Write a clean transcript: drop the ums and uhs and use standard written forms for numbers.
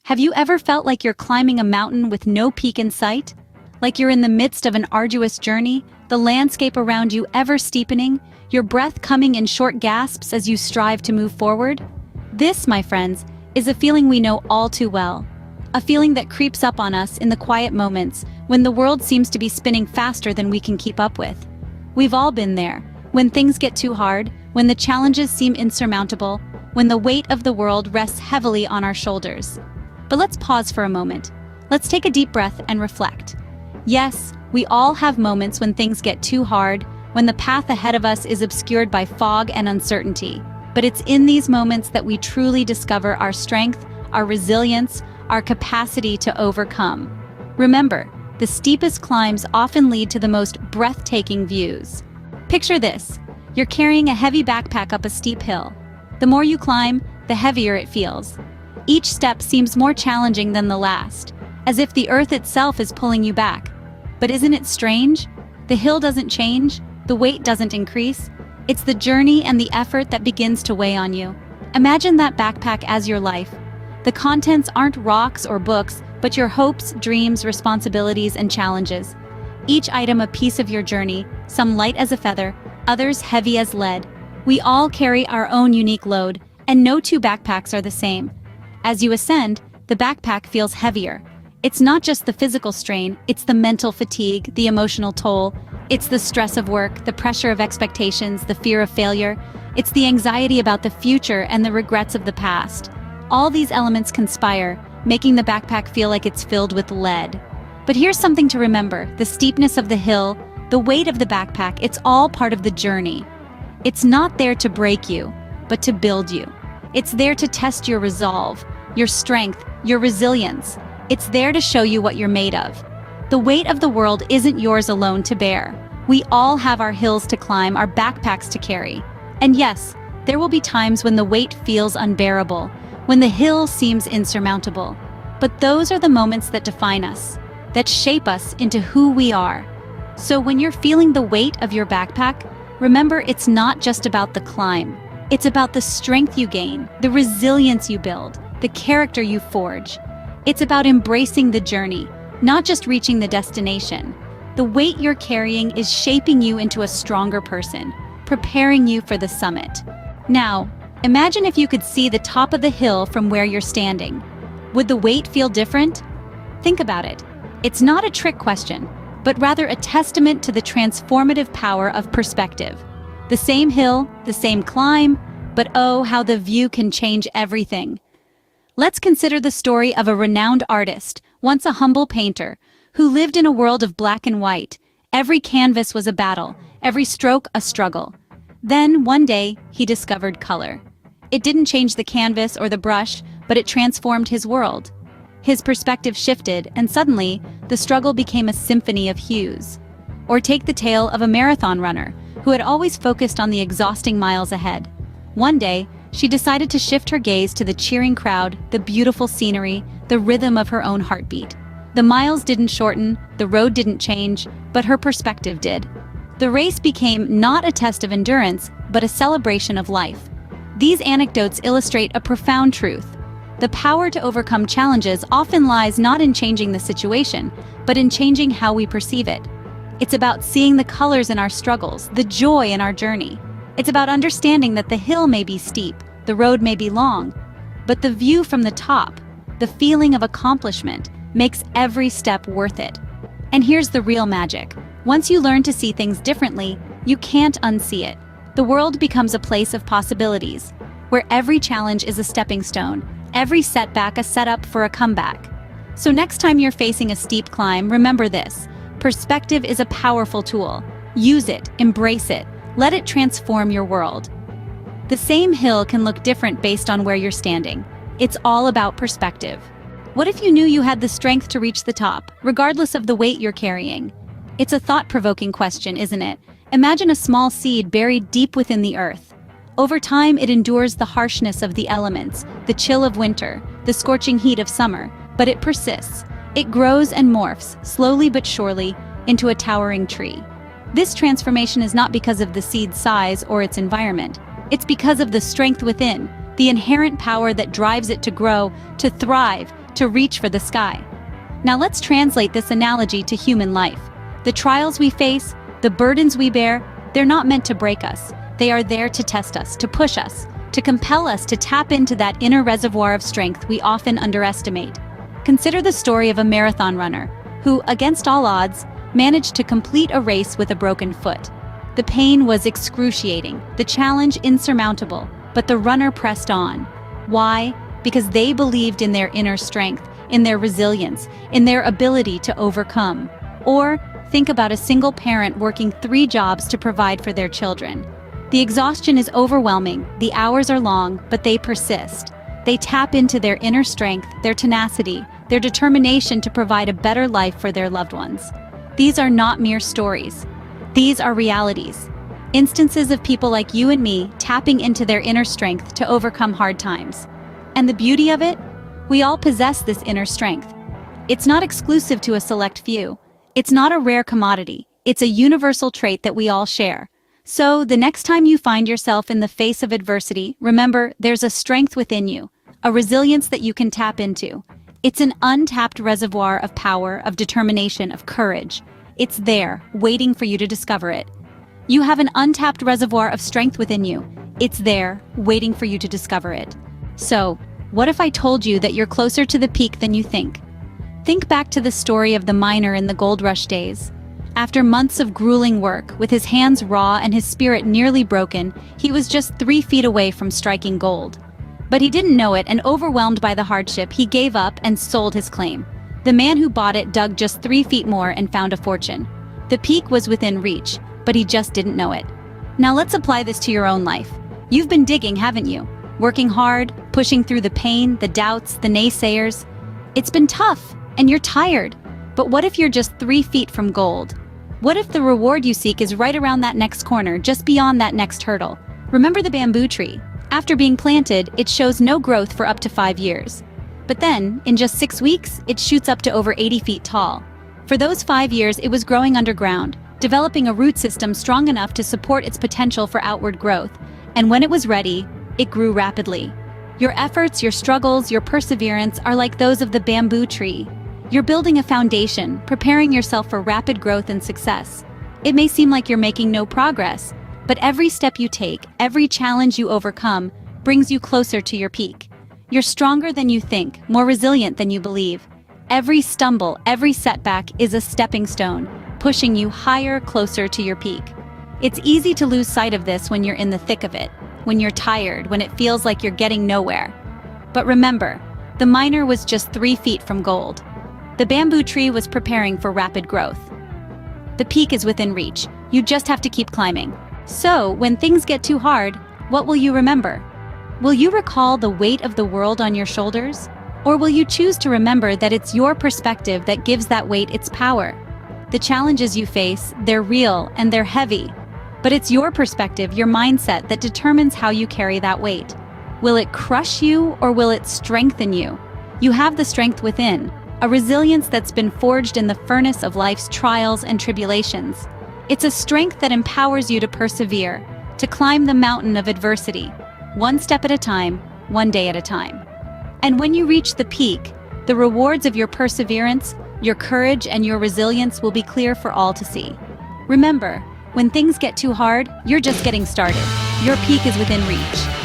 Have you ever felt like you're climbing a mountain with no peak in sight? Like you're in the midst of an arduous journey, the landscape around you ever steepening, your breath coming in short gasps as you strive to move forward? This, my friends, is a feeling we know all too well. A feeling that creeps up on us in the quiet moments when the world seems to be spinning faster than we can keep up with. We've all been there, when things get too hard, when the challenges seem insurmountable, when the weight of the world rests heavily on our shoulders. But let's pause for a moment. Let's take a deep breath and reflect. Yes, we all have moments when things get too hard, when the path ahead of us is obscured by fog and uncertainty. But it's in these moments that we truly discover our strength, our resilience, our capacity to overcome. Remember, the steepest climbs often lead to the most breathtaking views. Picture this. You're carrying a heavy backpack up a steep hill. The more you climb, the heavier it feels. Each step seems more challenging than the last, as if the earth itself is pulling you back. But isn't it strange? The hill doesn't change, the weight doesn't increase. It's the journey and the effort that begins to weigh on you. Imagine that backpack as your life. The contents aren't rocks or books, but your hopes, dreams, responsibilities, and challenges. Each item a piece of your journey, some light as a feather, others heavy as lead. We all carry our own unique load, and no two backpacks are the same. As you ascend, the backpack feels heavier. It's not just the physical strain, it's the mental fatigue, the emotional toll. It's the stress of work, the pressure of expectations, the fear of failure. It's the anxiety about the future and the regrets of the past. All these elements conspire, making the backpack feel like it's filled with lead. But here's something to remember: the steepness of the hill, the weight of the backpack, it's all part of the journey. It's not there to break you, but to build you. It's there to test your resolve, your strength, your resilience. It's there to show you what you're made of. The weight of the world isn't yours alone to bear. We all have our hills to climb, our backpacks to carry. And yes, there will be times when the weight feels unbearable, when the hill seems insurmountable. But those are the moments that define us, that shape us into who we are. So when you're feeling the weight of your backpack, remember it's not just about the climb. It's about the strength you gain, the resilience you build, the character you forge. It's about embracing the journey, not just reaching the destination. The weight you're carrying is shaping you into a stronger person, preparing you for the summit. Now, imagine if you could see the top of the hill from where you're standing. Would the weight feel different? Think about it. It's not a trick question, but rather a testament to the transformative power of perspective. The same hill, the same climb, but oh, how the view can change everything. Let's consider the story of a renowned artist, once a humble painter, who lived in a world of black and white. Every canvas was a battle, every stroke a struggle. Then, one day, he discovered color. It didn't change the canvas or the brush, but it transformed his world. His perspective shifted, and suddenly, the struggle became a symphony of hues. Or take the tale of a marathon runner, who had always focused on the exhausting miles ahead. One day, she decided to shift her gaze to the cheering crowd, the beautiful scenery, the rhythm of her own heartbeat. The miles didn't shorten, the road didn't change, but her perspective did. The race became not a test of endurance, but a celebration of life. These anecdotes illustrate a profound truth. The power to overcome challenges often lies not in changing the situation, but in changing how we perceive it. It's about seeing the colors in our struggles, the joy in our journey. It's about understanding that the hill may be steep, the road may be long, but the view from the top, the feeling of accomplishment, makes every step worth it. And here's the real magic. Once you learn to see things differently, you can't unsee it. The world becomes a place of possibilities, where every challenge is a stepping stone, every setback a setup for a comeback. So next time you're facing a steep climb, remember this: perspective is a powerful tool. Use it, embrace it, let it transform your world. The same hill can look different based on where you're standing. It's all about perspective. What if you knew you had the strength to reach the top, regardless of the weight you're carrying? It's a thought-provoking question, isn't it? Imagine a small seed buried deep within the earth. Over time, it endures the harshness of the elements, the chill of winter, the scorching heat of summer, but it persists. It grows and morphs, slowly but surely, into a towering tree. This transformation is not because of the seed's size or its environment. It's because of the strength within, the inherent power that drives it to grow, to thrive, to reach for the sky. Now let's translate this analogy to human life. The trials we face, the burdens we bear, they're not meant to break us. They are there to test us, to push us, to compel us to tap into that inner reservoir of strength we often underestimate. Consider the story of a marathon runner who, against all odds, managed to complete a race with a broken foot. The pain was excruciating, the challenge insurmountable, but the runner pressed on. Why? Because they believed in their inner strength, in their resilience, in their ability to overcome. Or think about a single parent working 3 jobs to provide for their children. The exhaustion is overwhelming, the hours are long, but they persist. They tap into their inner strength, their tenacity, their determination to provide a better life for their loved ones. These are not mere stories. These are realities. Instances of people like you and me tapping into their inner strength to overcome hard times. And the beauty of it? We all possess this inner strength. It's not exclusive to a select few. It's not a rare commodity. It's a universal trait that we all share. So, the next time you find yourself in the face of adversity, remember, there's a strength within you, a resilience that you can tap into. It's an untapped reservoir of power, of determination, of courage. It's there, waiting for you to discover it. You have an untapped reservoir of strength within you. It's there, waiting for you to discover it. So, what if I told you that you're closer to the peak than you think? Think back to the story of the miner in the gold rush days. After months of grueling work, with his hands raw and his spirit nearly broken, he was just 3 feet away from striking gold. But he didn't know it, and overwhelmed by the hardship, he gave up and sold his claim. The man who bought it dug just 3 feet more and found a fortune. The peak was within reach, but he just didn't know it. Now let's apply this to your own life. You've been digging, haven't you? Working hard, pushing through the pain, the doubts, the naysayers. It's been tough, and you're tired. But what if you're just 3 feet from gold? What if the reward you seek is right around that next corner, just beyond that next hurdle? Remember the bamboo tree. After being planted, it shows no growth for up to 5 years. But then, in just 6 weeks, it shoots up to over 80 feet tall. For those 5 years, it was growing underground, developing a root system strong enough to support its potential for outward growth. And when it was ready, it grew rapidly. Your efforts, your struggles, your perseverance are like those of the bamboo tree. You're building a foundation, preparing yourself for rapid growth and success. It may seem like you're making no progress, but every step you take, every challenge you overcome, brings you closer to your peak. You're stronger than you think, more resilient than you believe. Every stumble, every setback is a stepping stone, pushing you higher, closer to your peak. It's easy to lose sight of this when you're in the thick of it, when you're tired, when it feels like you're getting nowhere. But remember, the miner was just 3 feet from gold. The bamboo tree was preparing for rapid growth. The peak is within reach. You just have to keep climbing. So, when things get too hard, what will you remember? Will you recall the weight of the world on your shoulders? Or will you choose to remember that it's your perspective that gives that weight its power? The challenges you face, they're real and they're heavy. But it's your perspective, your mindset, that determines how you carry that weight. Will it crush you or will it strengthen you? You have the strength within, a resilience that's been forged in the furnace of life's trials and tribulations. It's a strength that empowers you to persevere, to climb the mountain of adversity, one step at a time, one day at a time. And when you reach the peak, the rewards of your perseverance, your courage, and your resilience will be clear for all to see. Remember, when things get too hard, you're just getting started. Your peak is within reach.